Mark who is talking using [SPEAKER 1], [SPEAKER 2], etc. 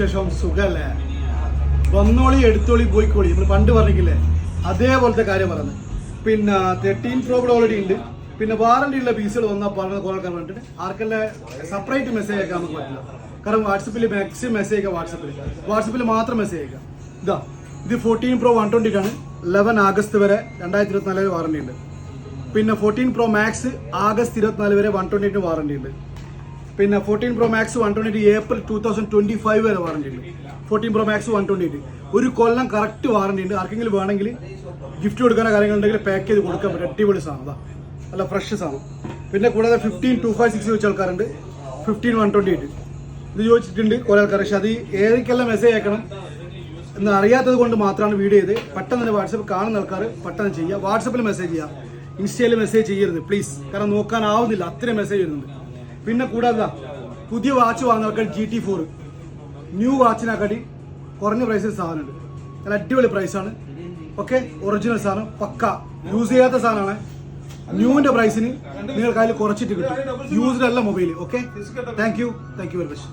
[SPEAKER 1] ശേഷം സുഖല്ലേ, വന്നോളി എടുത്തോളി പോയിക്കോളി, നമ്മൾ പണ്ട് പറഞ്ഞില്ലേ അതേപോലത്തെ കാര്യം പറയുന്നത്. പിന്നെ 13 Pro ഓൾറെഡി ഉണ്ട്. പിന്നെ വാറണ്ടി ഉള്ള പീസുകൾ വന്നാൽ പറഞ്ഞത് കുറേ പറഞ്ഞിട്ട് ആർക്കെല്ലാം സെപ്പറേറ്റ് മെസ്സേജ് അയക്കാൻ നമുക്ക് പറ്റില്ല. കാരണം വാട്സപ്പിൽ മാക്സിമം മെസ്സേജ് അയക്കാം, വാട്സപ്പിൽ മാത്രം മെസ്സേജ് അയക്കാം. ഇത് 14 Pro 120 ആണ്. 11 ആഗസ്റ്റ് വരെ 2024 വാറണ്ടി ഉണ്ട്. പിന്നെ 14 Pro Max ആഗസ്റ്റ് 24 വരെ 128 വാറണ്ടി ഉണ്ട്. പിന്നെ 14 Pro Max 128 ഏപ്രിൽ 2025 വരെ വാറണ്ടി ഉണ്ട്. 14 Pro Max 128 ഒരു കൊല്ലം കറക്റ്റ് വാറണ്ടി ഉണ്ട്. ആർക്കെങ്കിലും വേണമെങ്കിൽ ഗിഫ്റ്റ് കൊടുക്കുന്ന കാര്യങ്ങളുണ്ടെങ്കിൽ പാക്ക് ചെയ്ത് കൊടുക്കാൻ പറ്റും. അടിപൊളി സാധനം, അല്ല ഫ്രഷ് സാധനം. പിന്നെ കൂടാതെ 15 256 ചോദിച്ച ആൾക്കാരുണ്ട്, 15 128 ഇത് ചോദിച്ചിട്ടുണ്ട് കുറേ ആൾക്കാർ. പക്ഷെ അത് ഏതൊക്കെല്ലാം മെസ്സേജ് അയക്കണം എന്ന് അറിയാത്തത് കൊണ്ട് മാത്രമാണ് വീഡിയോ ചെയ്ത്. പെട്ടെന്ന് തന്നെ വാട്സപ്പ് കാണുന്ന ആൾക്കാർ പെട്ടെന്ന് ചെയ്യുക. വാട്സപ്പിൽ മെസ്സേജ് ചെയ്യുക, ഇൻസ്റ്റയിൽ മെസ്സേജ് ചെയ്യരുത് പ്ലീസ്, കാരണം നോക്കാനാവുന്നില്ല, അത്രയും മെസ്സേജ് വരുന്നുണ്ട്. പിന്നെ കൂടാതെ പുതിയ വാച്ച് വാങ്ങുന്ന ആൾക്കാർ GT4 ന്യൂ വാച്ചിനെക്കാട്ടി കുറഞ്ഞ പ്രൈസിൽ സാധനമുണ്ട്. നല്ല അടിപൊളി പ്രൈസാണ്. ഓക്കെ, ഒറിജിനൽ സാധനം, പക്ക യൂസ് ചെയ്യാത്ത സാധനമാണ്. ന്യൂവിന്റെ പ്രൈസിന് നിങ്ങൾക്ക് അതിൽ കുറച്ചിട്ട് കിട്ടും. യൂസ്ഡ് അല്ല mobile. Okay, thank you very much.